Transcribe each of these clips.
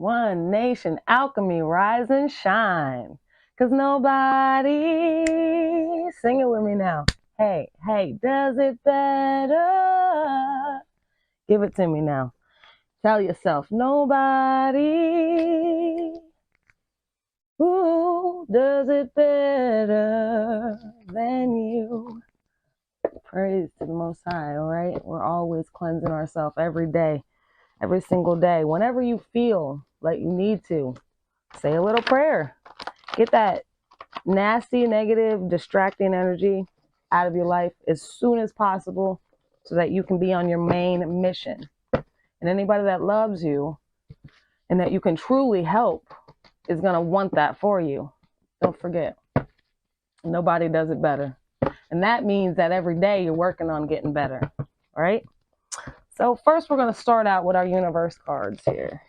One Nation Alchemy, rise and shine. Cause nobody, sing it with me now. Hey, hey, does it better. Give it to me now. Tell yourself, nobody who does it better than you. Praise to the Most High, all right? We're always cleansing ourselves every day, every single day. Whenever you feel like you need to, say a little prayer. Get that nasty, negative, distracting energy out of your life as soon as possible so that you can be on your main mission. And anybody that loves you and that you can truly help is going to want that for you. Don't forget, nobody does it better. And that means that every day you're working on getting better, right? So first we're going to start out with our universe cards here.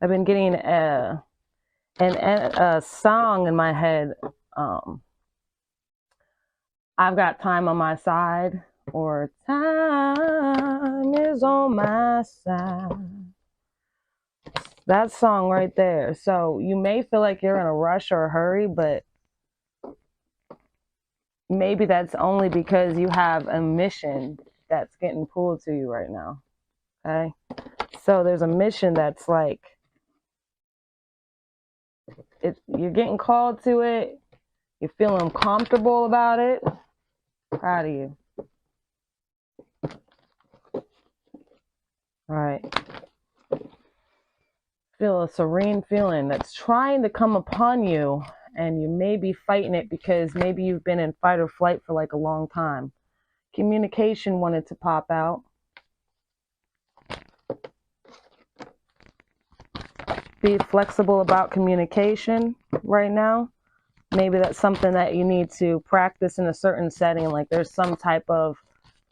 I've been getting a song in my head. I've got time on my side, or time is on my side. That song right there. So you may feel like you're in a rush or a hurry, but maybe that's only because you have a mission that's getting pulled to you right now. Okay? So there's a mission that's like, you're getting called to it. You're feeling comfortable about it. Proud of you. All right. Feel a serene feeling that's trying to come upon you, and you may be fighting it because maybe you've been in fight or flight for like a long time. Communication wanted to pop out. Be flexible about communication right now. Maybe that's something that you need to practice in a certain setting, like there's some type of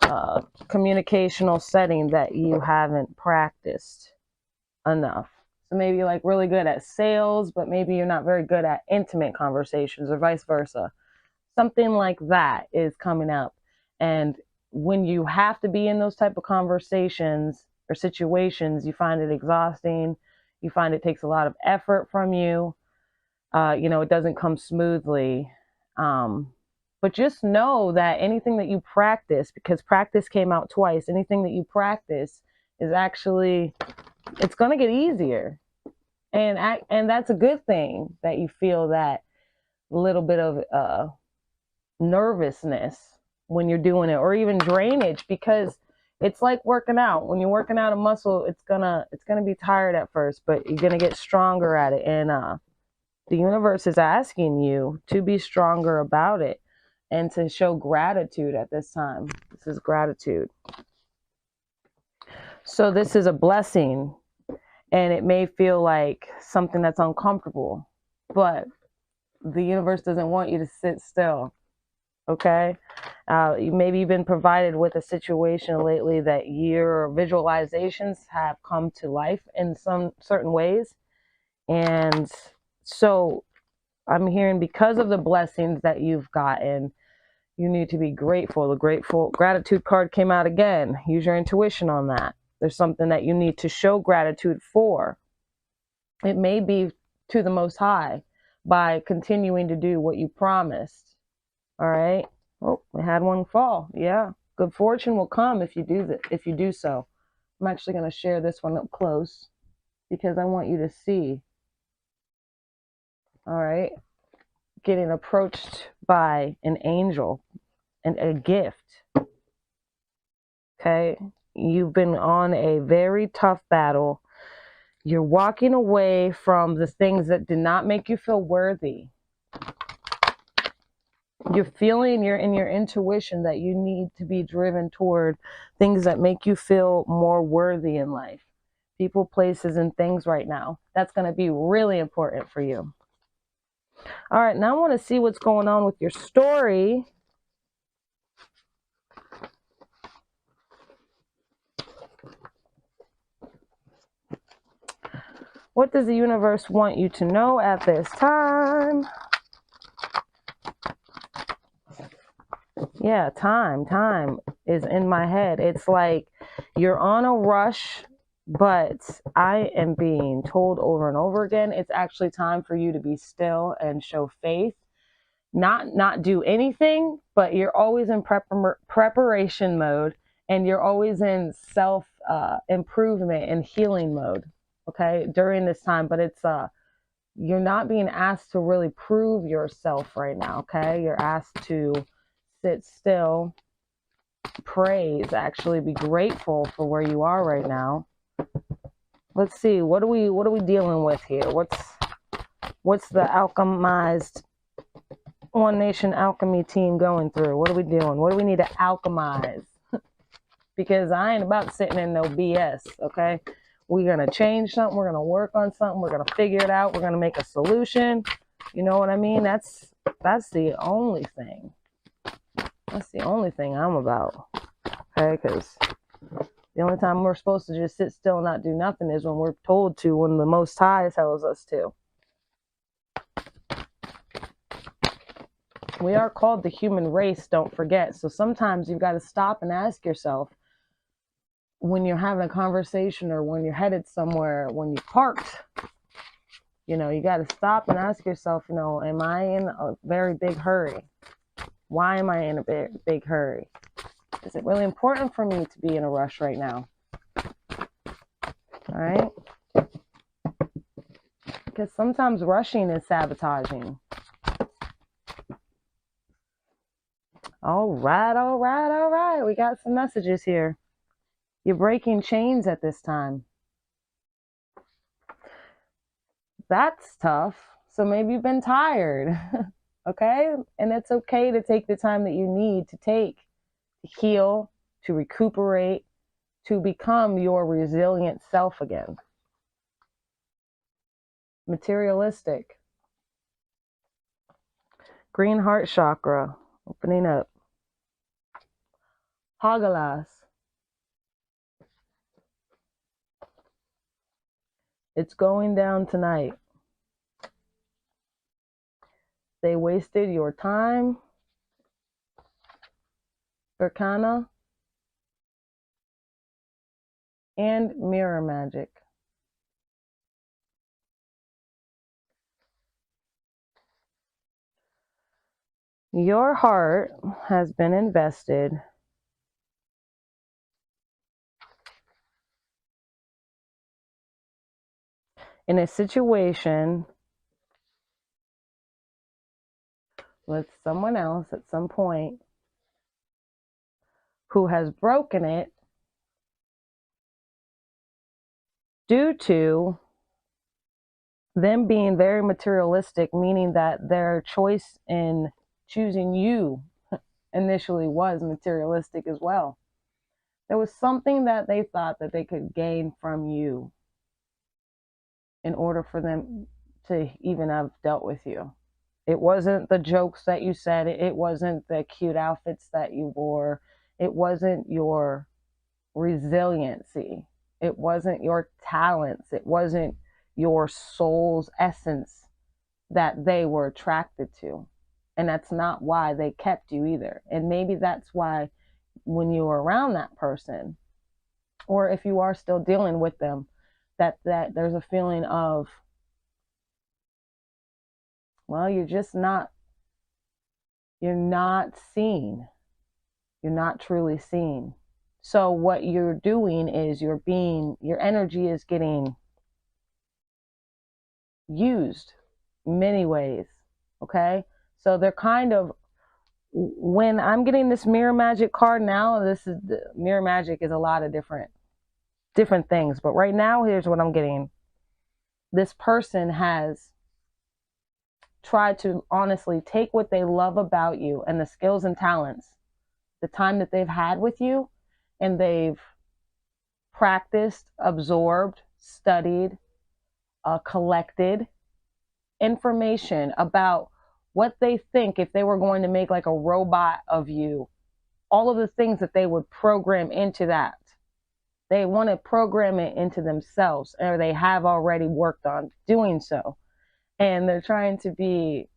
communicational setting that you haven't practiced enough. So maybe you're like really good at sales, but maybe you're not very good at intimate conversations, or vice versa. Something like that is coming up. And when you have to be in those type of conversations or situations, you find it exhausting. You find it takes a lot of effort from you. It doesn't come smoothly. But just know that anything that you practice, because practice came out twice, anything that you practice is actually, it's going to get easier. And that's a good thing that you feel that little bit of nervousness when you're doing it, or even drainage, because it's like working out. When you're working out a muscle, it's gonna be tired at first, but you're gonna get stronger at it. And the universe is asking you to be stronger about it and to show gratitude at this time. This is gratitude. So this is a blessing, and it may feel like something that's uncomfortable, but the universe doesn't want you to sit still. Okay? Maybe you've been provided with a situation lately that your visualizations have come to life in some certain ways. And so I'm hearing, because of the blessings that you've gotten, you need to be grateful. The gratitude card came out again. Use your intuition on that. There's something that you need to show gratitude for. It may be to the Most High by continuing to do what you promised. All right. Oh, we had one fall. Yeah. Good fortune will come if you do so. I'm actually going to share this one up close because I want you to see. All right. Getting approached by an angel and a gift. Okay. You've been on a very tough battle. You're walking away from the things that did not make you feel worthy. You're feeling, you're in your intuition that you need to be driven toward things that make you feel more worthy in life. People, places, and things right now. That's going to be really important for you. All right, now I want to see what's going on with your story. What does the universe want you to know at this time? Yeah, time is in my head. It's like you're on a rush But I am being told over and over again, it's actually time for you to be still and show faith. Not do anything, but you're always in preparation mode, and you're always in self improvement and healing mode, okay, during this time. But it's you're not being asked to really prove yourself right now, okay? You're asked to sit still, praise, actually be grateful for where you are right now. Let's see, what are we dealing with here? What's the alchemized One Nation Alchemy team going through? What are we doing? What do we need to alchemize? Because I ain't about sitting in no BS, okay? We're going to change something. We're going to work on something. We're going to figure it out. We're going to make a solution. You know what I mean? That's the only thing. That's the only thing I'm about, okay? Because the only time we're supposed to just sit still and not do nothing is when we're told to, when the Most High tells us to. We are called the human race, don't forget. So sometimes you've got to stop and ask yourself, when you're having a conversation or when you're headed somewhere, when you parked, you know, you got to stop and ask yourself, you know, am I in a very big hurry? Why am I in a big hurry? Is it really important for me to be in a rush right now? All right? Because sometimes rushing is sabotaging. All right. We got some messages here. You're breaking chains at this time. That's tough. So maybe you've been tired. Okay? And it's okay to take the time that you need to take to heal, to recuperate, to become your resilient self again. Materialistic. Green heart chakra opening up. Hagalas. It's going down tonight. They wasted your time. Arcana. And mirror magic. Your heart has been invested in a situation with someone else at some point who has broken it due to them being very materialistic, meaning that their choice in choosing you initially was materialistic as well. There was something that they thought that they could gain from you in order for them to even have dealt with you. It wasn't the jokes that you said. It wasn't the cute outfits that you wore. It wasn't your resiliency. It wasn't your talents. It wasn't your soul's essence that they were attracted to. And that's not why they kept you either. And maybe that's why when you were around that person, or if you are still dealing with them, that there's a feeling of, well, you're not seen. You're not truly seen. So what you're doing is your energy is getting used many ways. Okay? So they're kind of, when I'm getting this mirror magic card now, mirror magic is a lot of different things. But right now, here's what I'm getting. This person has tried to honestly take what they love about you and the skills and talents, the time that they've had with you, and they've practiced, absorbed, studied, collected information about what they think if they were going to make like a robot of you, all of the things that they would program into that. They want to program it into themselves, or they have already worked on doing so. And they're trying to be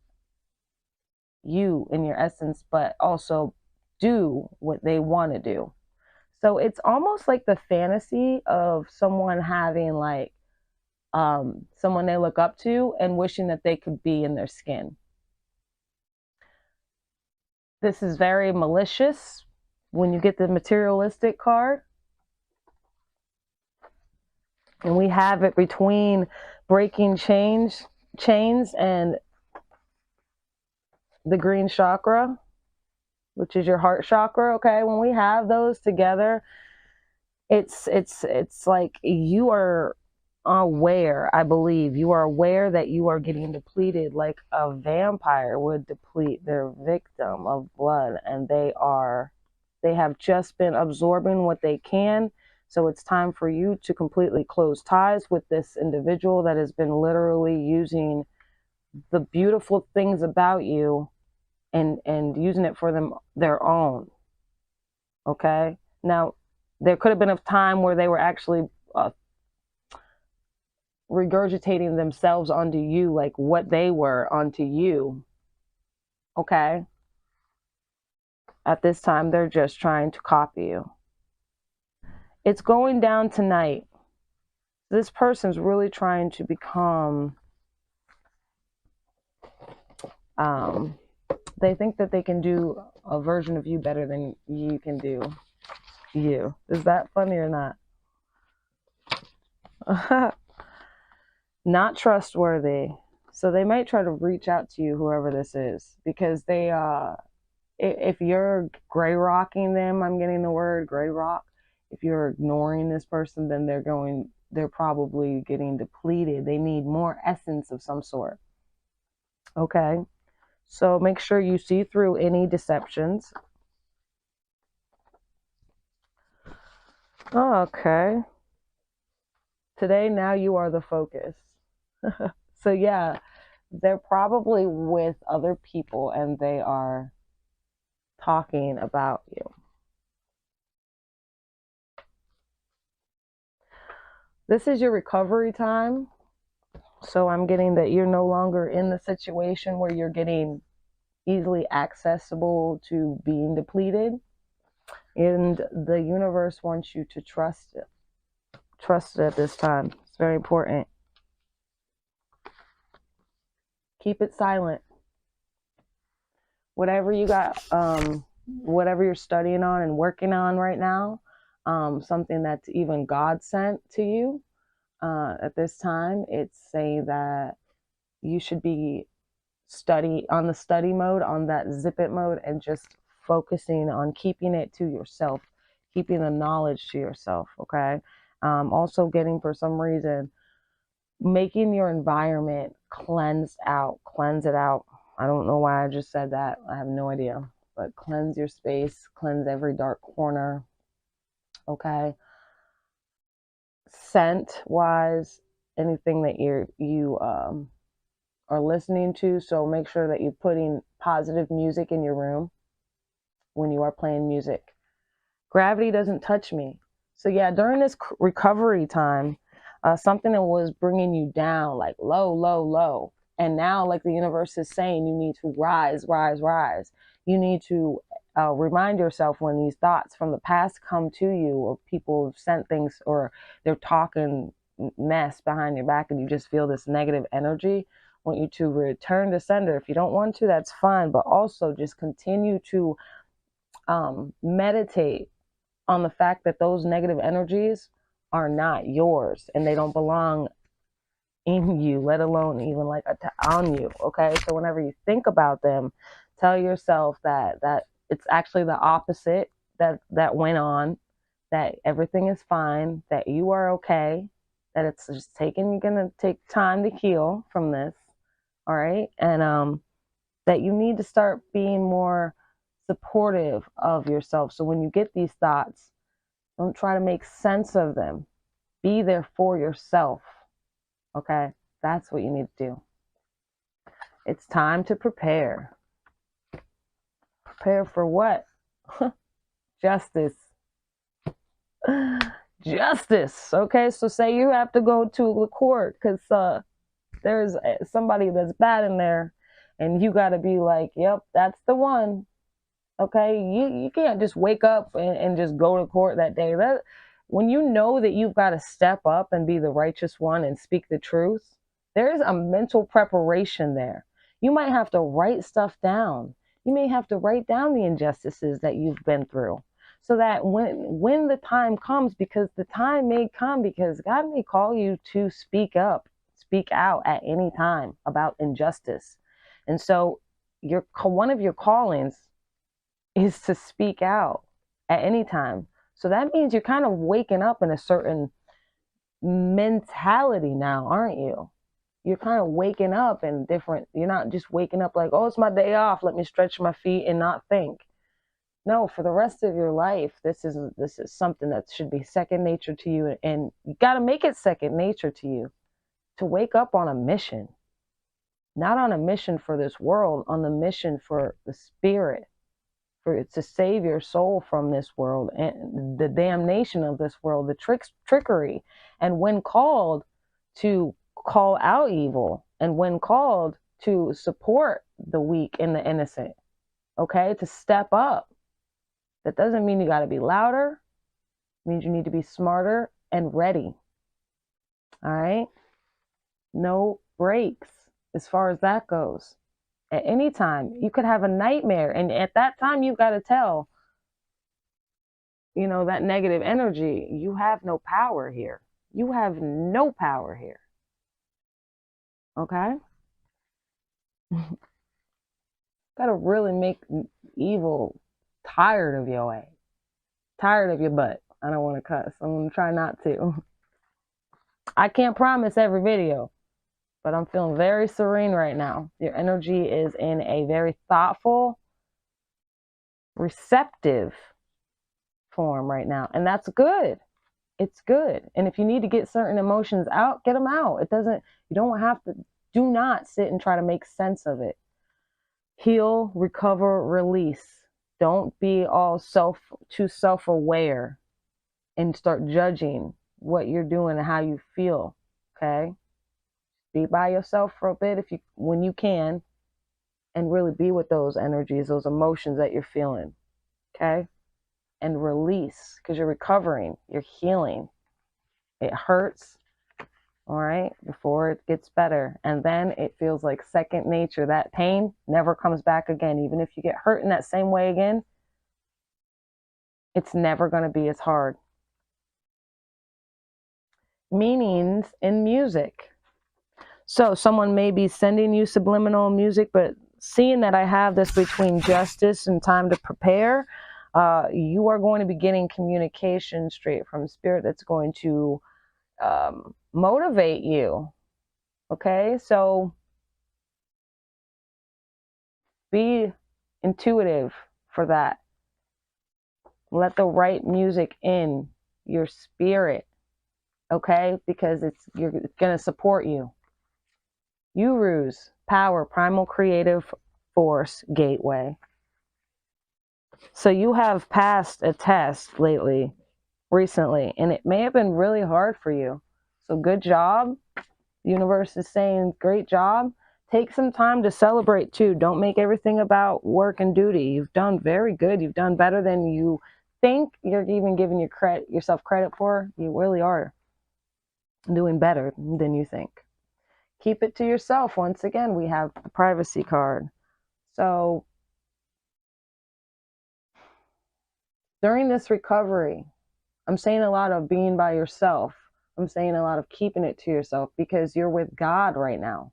you in your essence, but also do what they want to do. So it's almost like the fantasy of someone having like someone they look up to and wishing that they could be in their skin. This is very malicious when you get the materialistic card. And we have it between breaking chains and the green chakra, which is your heart chakra. Okay, when we have those together, it's like you are aware, I believe you are aware that you are getting depleted like a vampire would deplete their victim of blood, and they have just been absorbing what they can. So it's time for you to completely close ties with this individual that has been literally using the beautiful things about you and using it for their own. Okay, now there could have been a time where they were actually regurgitating themselves onto you, like what they were onto you. Okay, at this time they're just trying to copy you. It's going down tonight. This person's really trying to become they think that they can do a version of you better than you can do you. Is that funny or not? Not trustworthy. So they might try to reach out to you, whoever this is, because they if you're gray rocking them, I'm getting the word gray rock. If you're ignoring this person, then they're probably getting depleted. They need more essence of some sort. Okay, so make sure you see through any deceptions. Okay, today now you are the focus. So yeah, they're probably with other people and they are talking about you. This is your recovery time. So I'm getting that you're no longer in the situation where you're getting easily accessible to being depleted. And the universe wants you to trust it. Trust it at this time. It's very important. Keep it silent. Whatever you got, whatever you're studying on and working on right now, something that's even God sent to you at this time, it's saying that you should be on the study mode, on that zip it mode, and just focusing on keeping it to yourself, keeping the knowledge to yourself. Okay. Also getting, for some reason, making your environment cleanse it out. I don't know why I just said that. I have no idea, but cleanse your space, cleanse every dark corner. Okay. Scent wise, anything that you are listening to. So make sure that you're putting positive music in your room when you are playing music. Gravity doesn't touch me. So yeah, during this recovery time, something that was bringing you down, like low. And now, like the universe is saying, you need to rise. You need to remind yourself when these thoughts from the past come to you, or people have sent things, or they're talking mess behind your back and you just feel this negative energy. I want you to return to sender. If you don't want to, that's fine. But also just continue to meditate on the fact that those negative energies are not yours and they don't belong in you, let alone even like on you. Okay, so whenever you think about them, tell yourself that it's actually the opposite that went on, that everything is fine, that you are okay, that it's just gonna take time to heal from this. All right, and that you need to start being more supportive of yourself. So when you get these thoughts, don't try to make sense of them. Be there for yourself. Okay, that's what you need to do. It's time to prepare. Prepare for what? Justice. Justice. Okay, so say you have to go to the court because there's somebody that's bad in there, and you got to be like, yep, that's the one. Okay, you can't just wake up and just go to court that day. When you know that you've got to step up and be the righteous one and speak the truth, there's a mental preparation there. You might have to write stuff down. You may have to write down the injustices that you've been through, so that when the time comes, because the time may come, because God may call you to speak up, speak out at any time about injustice. And so one of your callings is to speak out at any time. So that means you're kind of waking up in a certain mentality now, aren't you? You're kind of waking up in different, you're not just waking up like, oh, it's my day off, let me stretch my feet and not think. No, for the rest of your life, this is something that should be second nature to you, and you got to make it second nature to you to wake up on a mission. Not on a mission for this world, on the mission for the spirit, for it to save your soul from this world and the damnation of this world, the trickery. And when called to call out evil, and when called to support the weak and the innocent, okay, to step up. That doesn't mean you got to be louder. It means you need to be smarter and ready. All right? No breaks as far as that goes. At any time, you could have a nightmare, and at that time, you've got to tell, that negative energy, you have no power here. You have no power here. Okay? Got to really make evil tired of your way, tired of your butt. I don't want to cuss. I'm going to try not to. I can't promise every video, but I'm feeling very serene right now. Your energy is in a very thoughtful, receptive form right now. And that's good. It's good. And if you need to get certain emotions out, get them out. You don't have to, do not sit and try to make sense of it. Heal, recover, release. Don't be all too self-aware and start judging what you're doing and how you feel. Okay? Be by yourself for a bit when you can, and really be with those energies, those emotions that you're feeling. Okay? And release, because you're recovering, you're healing. It hurts, all right, before it gets better. And then it feels like second nature. That pain never comes back again. Even if you get hurt in that same way again, it's never going to be as hard. Meanings in music. So someone may be sending you subliminal music, but seeing that I have this between justice and time to prepare, you are going to be getting communication straight from spirit that's going to motivate you. Okay, so be intuitive for that. Let the right music in your spirit, okay, because it's going to support you. Urus, power, primal creative force, gateway. So you have passed a test recently, and it may have been really hard for you. So good job. The universe is saying, great job. Take some time to celebrate too. Don't make everything about work and duty. You've done very good. You've done better than you think you're even giving yourself credit for. You really are doing better than you think. Keep it to yourself. Once again, we have the privacy card. So during this recovery, I'm saying a lot of being by yourself. I'm saying a lot of keeping it to yourself, because you're with God right now.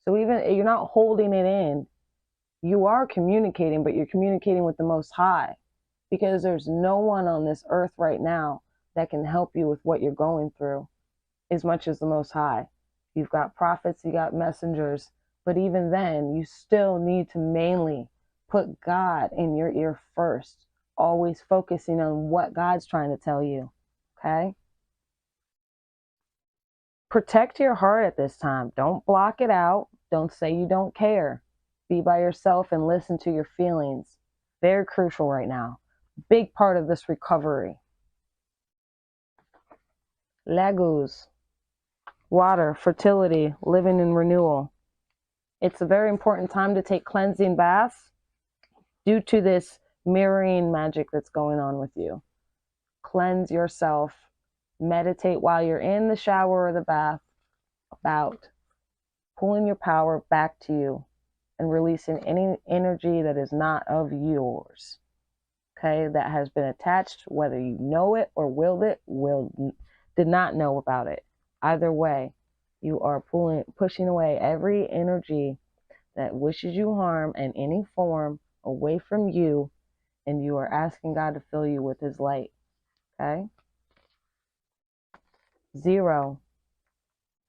So even you're not holding it in. You are communicating, but you're communicating with the Most High, because there's no one on this earth right now that can help you with what you're going through as much as the Most High. You've got prophets, you got messengers, but even then, you still need to mainly put God in your ear first, always focusing on what God's trying to tell you, okay? Protect your heart at this time. Don't block it out. Don't say you don't care. Be by yourself and listen to your feelings. Very crucial right now. Big part of this recovery. Lagus. Water, fertility, living in renewal. It's a very important time to take cleansing baths due to this mirroring magic that's going on with you. Cleanse yourself. Meditate while you're in the shower or the bath about pulling your power back to you and releasing any energy that is not of yours. Okay, that has been attached, whether you know it or did not know about it. Either way, you are pushing away every energy that wishes you harm in any form away from you, and you are asking God to fill you with his light. Okay? 0.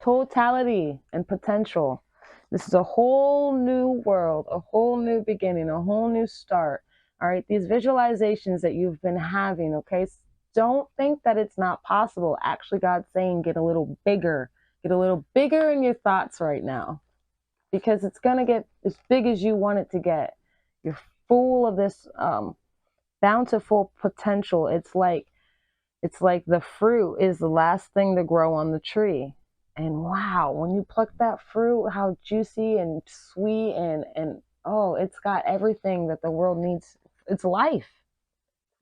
Totality and potential. This is a whole new world, a whole new beginning, a whole new start. All right, these visualizations that you've been having, okay, don't think that it's not possible. Actually, God's saying get a little bigger in your thoughts right now, because it's going to get as big as you want it to get. You're full of this bountiful potential. It's like the fruit is the last thing to grow on the tree. And wow, when you pluck that fruit, how juicy and sweet and oh, it's got everything that the world needs. It's life,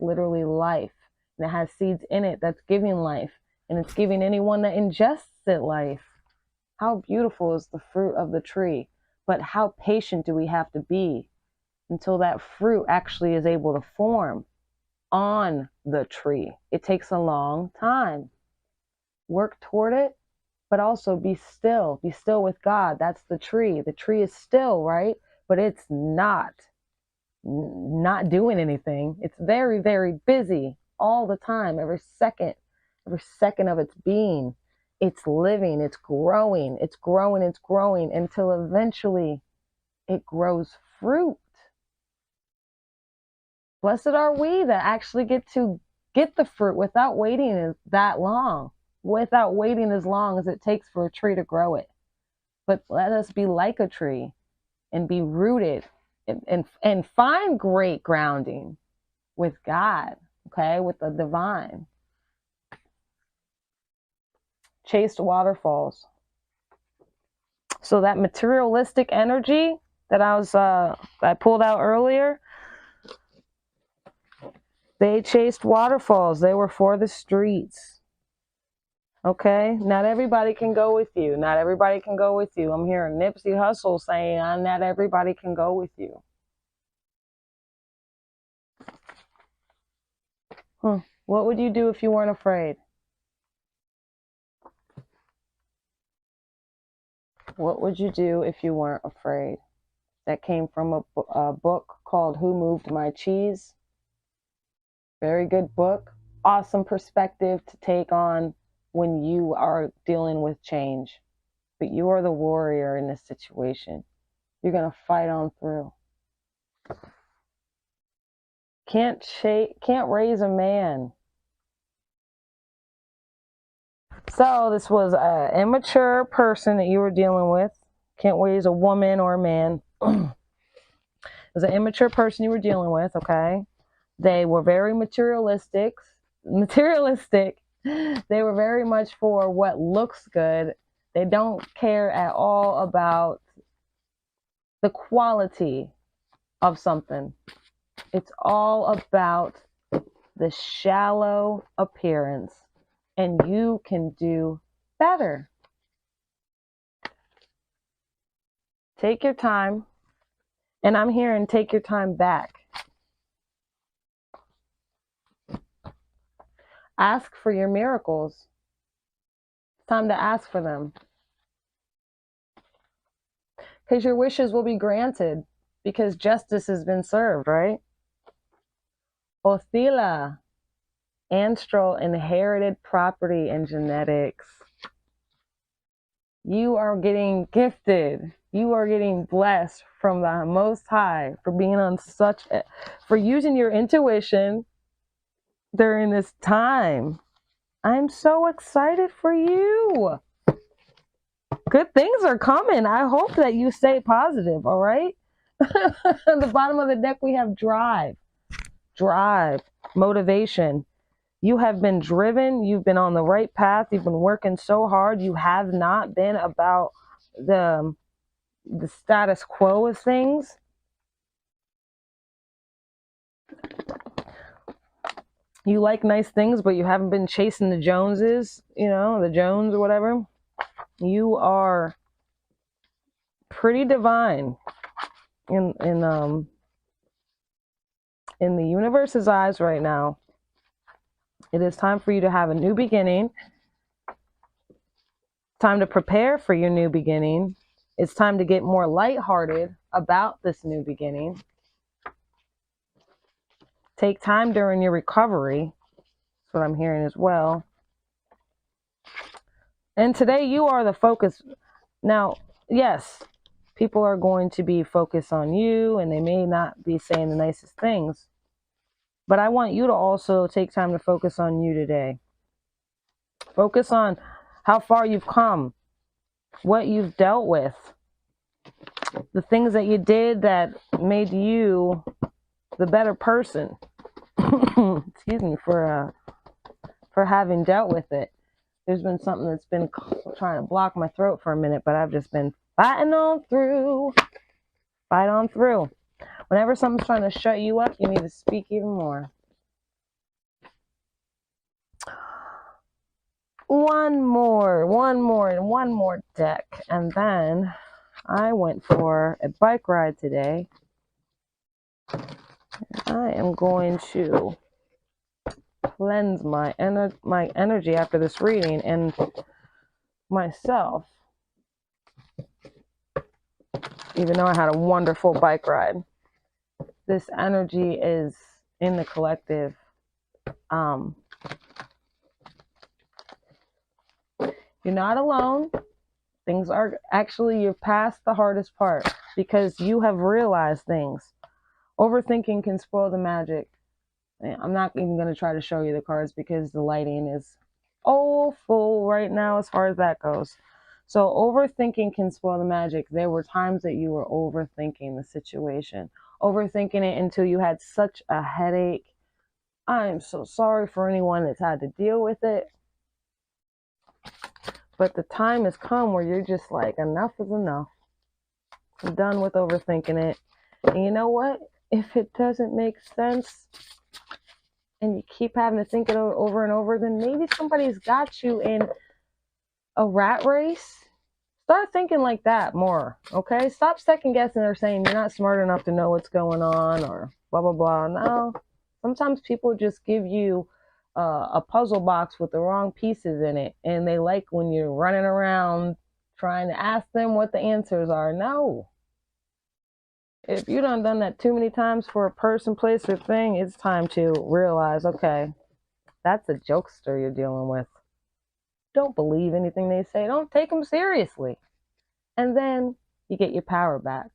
literally life. And it has seeds in it that's giving life. And it's giving anyone that ingests it life. How beautiful is the fruit of the tree. But how patient do we have to be until that fruit actually is able to form on the tree? It takes a long time. Work toward it, but also be still. Be still with God. That's the tree. The tree is still, right? But it's not doing anything. It's very, very busy all the time, every second of its being. It's living, it's growing until eventually it grows fruit. Blessed are we that actually get to get the fruit without waiting that long, without waiting as long as it takes for a tree to grow it. But let us be like a tree and be rooted and find great grounding with God, okay, with the divine. Chased waterfalls. So that materialistic energy that I pulled out earlier, they chased waterfalls. They were for the streets. Okay? Not everybody can go with you. Not everybody can go with you. I'm hearing Nipsey Hussle saying, not everybody can go with you. What would you do if you weren't afraid? What would you do if you weren't afraid? That came from a book called Who Moved My Cheese? Very good book. Awesome perspective to take on when you are dealing with change. But you are the warrior in this situation. You're going to fight on through. Can't raise a man. So this was an immature person that you were dealing with. Can't raise a woman or a man. It was an immature person you were dealing with, okay? They were very materialistic. They were very much for what looks good. They don't care at all about the quality of something. It's all about the shallow appearance. And you can do better. Take your time. And I'm hearing take your time back. Ask for your miracles. It's time to ask for them. Because your wishes will be granted. Because justice has been served, right? Othila. Astral inherited property and genetics. You are getting gifted. You are getting blessed from the Most High for being on for using your intuition during this time. I'm so excited for you. Good things are coming. I hope that you stay positive, all right? At the bottom of the deck, we have drive, motivation. You have been driven. You've been on the right path. You've been working so hard. You have not been about the status quo of things. You like nice things, but you haven't been chasing the Joneses, you know, the Jones or whatever. You are pretty divine in the universe's eyes right now. It is time for you to have a new beginning. Time to prepare for your new beginning. It's time to get more lighthearted about this new beginning. Take time during your recovery. That's what I'm hearing as well. And today you are the focus. Now, yes, people are going to be focused on you and they may not be saying the nicest things. But I want you to also take time to focus on you today. Focus on how far you've come, what you've dealt with, the things that you did that made you the better person. Excuse me for having dealt with it. There's been something that's been trying to block my throat for a minute, but I've just been fighting on through. Fight on through. Whenever something's trying to shut you up, you need to speak even more. One more deck, and then I went for a bike ride today. I am going to cleanse my energy after this reading and myself, even though I had a wonderful bike ride. This energy is in the collective. You're not alone. Things are actually, you're past the hardest part because you have realized things. Overthinking can spoil the magic. I'm not even going to try to show you the cards because the lighting is awful right now as far as that goes. So overthinking can spoil the magic. There were times that you were overthinking the situation, overthinking it until you had such a headache. I am so sorry for anyone that's had to deal with it. But the time has come where you're just like, enough is enough. I'm done with overthinking it. And you know what? If it doesn't make sense and you keep having to think it over and over, then maybe somebody's got you in a rat race. Start thinking like that more, okay? Stop second guessing or saying you're not smart enough to know what's going on or blah, blah, blah. No. Sometimes people just give you a puzzle box with the wrong pieces in it, and they like when you're running around trying to ask them what the answers are. No. If you done that too many times for a person, place, or thing, it's time to realize, okay, that's a jokester you're dealing with. Don't believe anything they say. Don't take them seriously. And then you get your power back.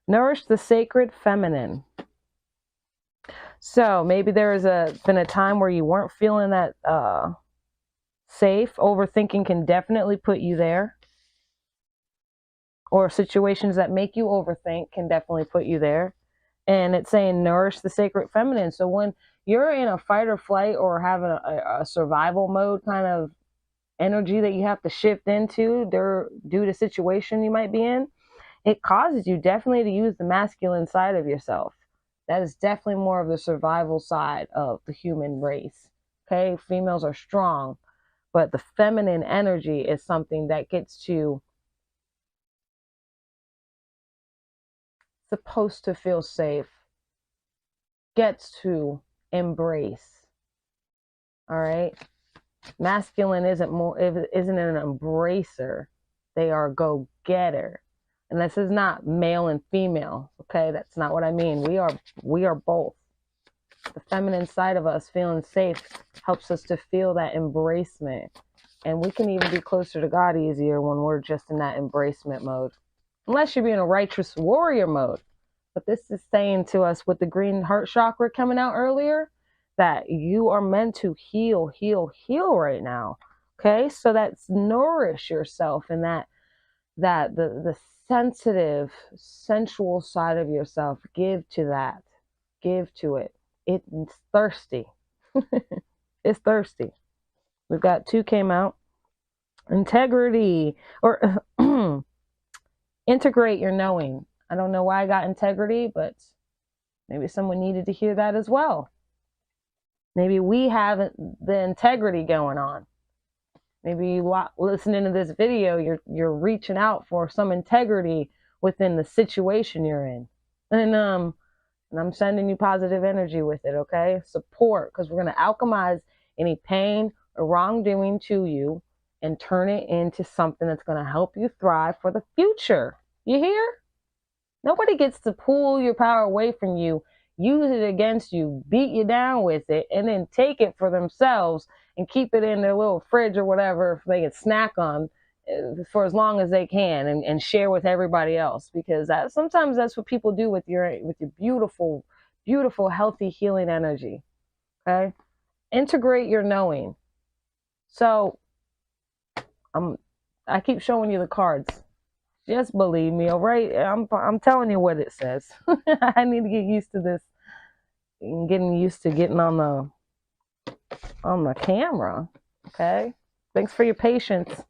Nourish the sacred feminine. So maybe there has been a time where you weren't feeling that safe. Overthinking can definitely put you there. Or situations that make you overthink can definitely put you there. And it's saying nourish the sacred feminine. So when you're in a fight or flight or having a survival mode kind of energy that you have to shift into due to situation you might be in, it causes you definitely to use the masculine side of yourself. That is definitely more of the survival side of the human race. Okay, females are strong, but the feminine energy is something that gets to supposed to feel safe, gets to embrace. All right, masculine isn't an embracer. They are a go-getter. And this is not male and female, okay? That's not what I mean. We are both. The feminine side of us feeling safe helps us to feel that embracement. And we can even be closer to God easier when we're just in that embracement mode. Unless you're being a righteous warrior mode. But this is saying to us with the green heart chakra coming out earlier, that you are meant to heal right now. Okay? So that's nourish yourself in that the sensitive, sensual side of yourself. Give to that. Give to it. It's thirsty. It's thirsty. We've got 2 came out. Integrity, or integrate your knowing. I don't know why I got integrity, but maybe someone needed to hear that as well. Maybe we have the integrity going on. Maybe you listening to this video, you're reaching out for some integrity within the situation you're in. And I'm sending you positive energy with it, okay? Support, because we're going to alchemize any pain or wrongdoing to you and turn it into something that's going to help you thrive for the future. You hear? Nobody gets to pull your power away from you, use it against you, beat you down with it, and then take it for themselves and keep it in their little fridge or whatever they can snack on for as long as they can and share with everybody else. Because sometimes that's what people do with your beautiful, beautiful, healthy, healing energy. Okay? Integrate your knowing. So I keep showing you the cards. Just believe me, all right? I'm telling you what it says. I need to get used to this. Getting used to getting on the camera. Okay? Thanks for your patience.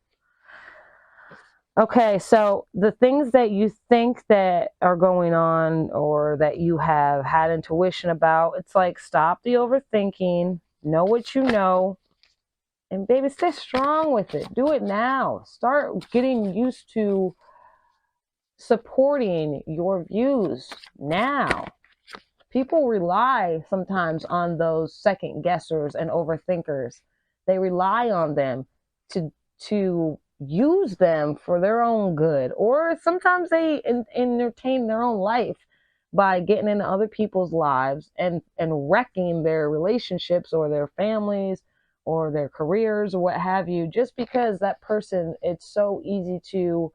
Okay, so the things that you think that are going on or that you have had intuition about, it's like stop the overthinking, know what you know, and baby, stay strong with it. Do it now. Start getting used to supporting your views now. People rely sometimes on those second guessers and overthinkers. They rely on them to use them for their own good, or sometimes they entertain their own life by getting into other people's lives and wrecking their relationships or their families or their careers or what have you, just because that person, it's so easy to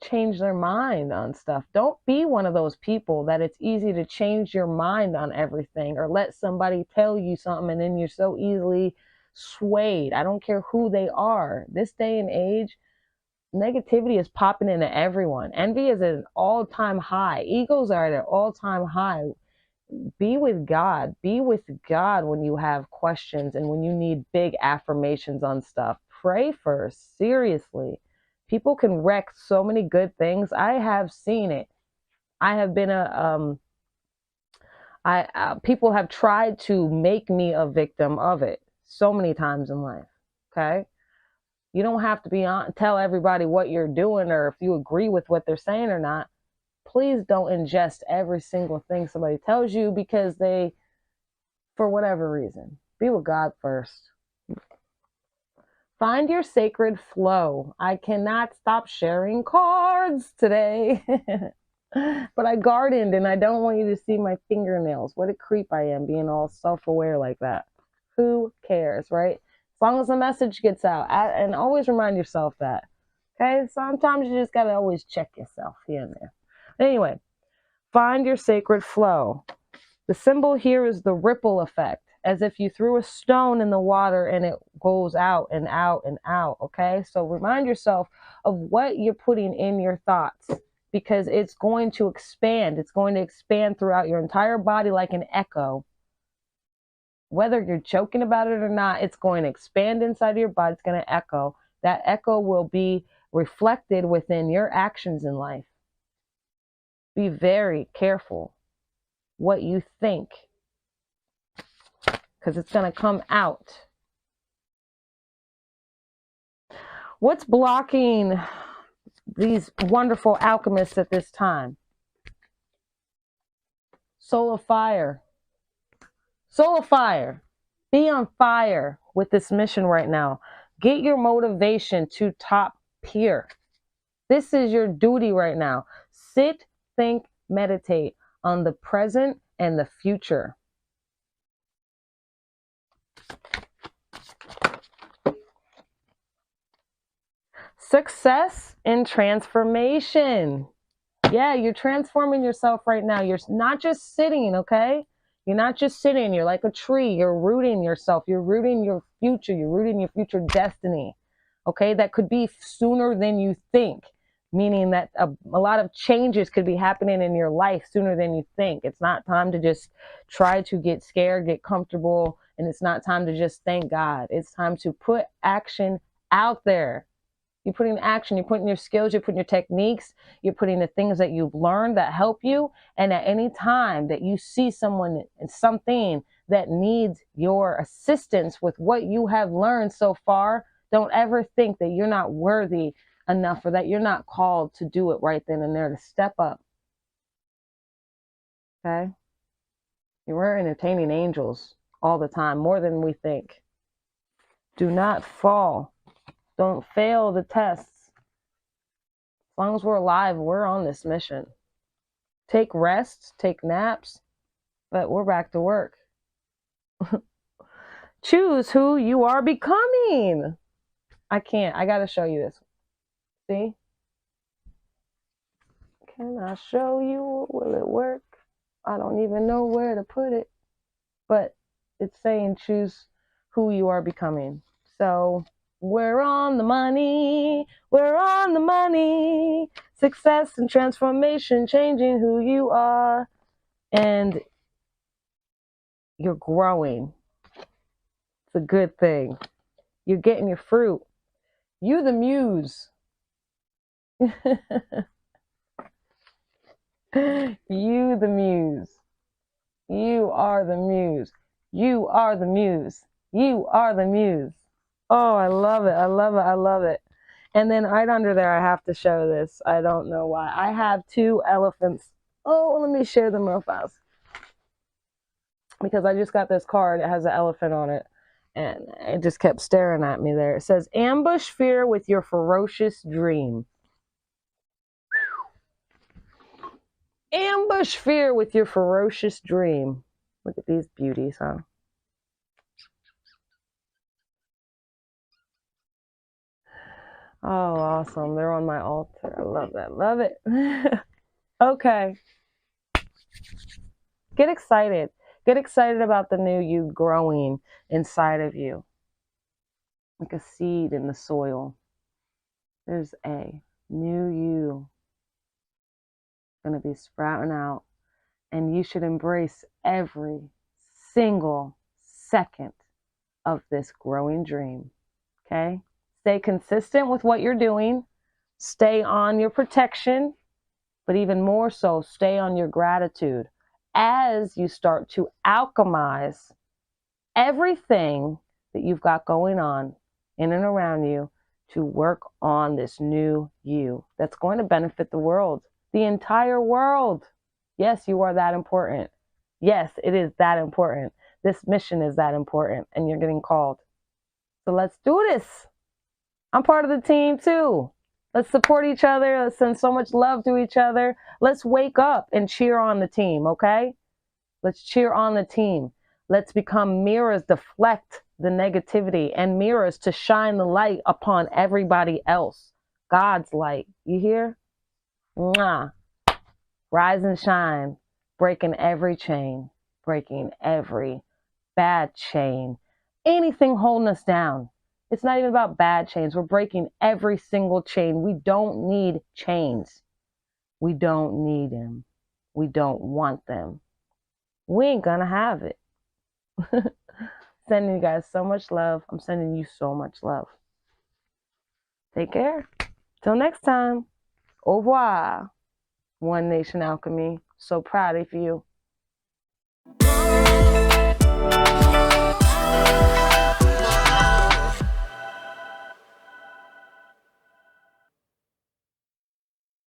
change their mind on stuff. Don't be one of those people that it's easy to change your mind on everything, or let somebody tell you something and then you're so easily swayed. I don't care who they are. This day and age, negativity is popping into everyone. Envy is at an all-time high. Egos are at an all-time high. Be with God. Be with God when you have questions and when you need big affirmations on stuff. Pray first. Seriously. People can wreck so many good things. I have seen it. I have been people have tried to make me a victim of it so many times in life. Okay? You don't have to tell everybody what you're doing or if you agree with what they're saying or not. Please don't ingest every single thing somebody tells you because for whatever reason. Be with God first. Find your sacred flow. I cannot stop sharing cards today. But I gardened and I don't want you to see my fingernails. What a creep I am being all self-aware like that. Who cares, right? As long as the message gets out. And always remind yourself that. Okay? Sometimes you just got to always check yourself here and there. Anyway, find your sacred flow. The symbol here is the ripple effect, as if you threw a stone in the water and it goes out and out and out, okay? So remind yourself of what you're putting in your thoughts, because it's going to expand. It's going to expand throughout your entire body like an echo. Whether you're joking about it or not, it's going to expand inside of your body. It's going to echo. That echo will be reflected within your actions in life. Be very careful what you think, because it's going to come out. What's blocking these wonderful alchemists at this time? Soul of fire. Soul of fire. Be on fire with this mission right now. Get your motivation to top tier. This is your duty right now. Sit, think, meditate on the present and the future. Success and transformation. Yeah, you're transforming yourself right now. You're not just sitting, okay? You're not just sitting. You're like a tree. You're rooting yourself. You're rooting your future. You're rooting your future destiny, okay? That could be sooner than you think, meaning that a lot of changes could be happening in your life sooner than you think. It's not time to just try to get scared, get comfortable, and it's not time to just thank God. It's time to put action out there. You're putting action, you're putting your skills, you're putting your techniques, you're putting the things that you've learned that help you. And at any time that you see someone and something that needs your assistance with what you have learned so far, don't ever think that you're not worthy enough or that you're not called to do it right then and there, to step up. Okay? We're entertaining angels all the time, more than we think. Do not fall. Don't fail the tests. As long as we're alive, we're on this mission. Take rests, take naps, but we're back to work. Choose who you are becoming. I can't. I got to show you this. See? Can I show you? Will it work? I don't even know where to put it. But it's saying choose who you are becoming. So we're on the money. We're on the money. Success and transformation, changing who you are. And you're growing. It's a good thing. You're getting your fruit. You the muse. You the muse. You are the muse. You are the muse. You are the muse. Oh, I love it. I love it. I love it. And then right under there, I have to show this. I don't know why. I have 2 elephants. Oh, let me share them real fast. Because I just got this card. It has an elephant on it. And it just kept staring at me there. It says, ambush fear with your ferocious dream. Ambush fear with your ferocious dream. Look at these beauties, huh? Oh, awesome. They're on my altar. I love that. Love it. Okay. Get excited. Get excited about the new you growing inside of you. Like a seed in the soil. There's a new you going to be sprouting out. And you should embrace every single second of this growing dream. Okay? Stay consistent with what you're doing. Stay on your protection. But even more so, stay on your gratitude as you start to alchemize everything that you've got going on in and around you to work on this new you that's going to benefit the world, the entire world. Yes, you are that important. Yes, it is that important. This mission is that important, and you're getting called. So let's do this. I'm part of the team too. Let's support each other. Let's send so much love to each other. Let's wake up and cheer on the team, okay? Let's cheer on the team. Let's become mirrors, deflect the negativity, and mirrors to shine the light upon everybody else. God's light. You hear? Mwah. Rise and shine. Breaking every chain. Breaking every bad chain. Anything holding us down. It's not even about bad chains. We're breaking every single chain. We don't need chains. We don't need them. We don't want them. We ain't gonna have it. Sending you guys so much love. I'm sending you so much love. Take care. Till next time. Au revoir. One Nation Alchemy. So proud of you.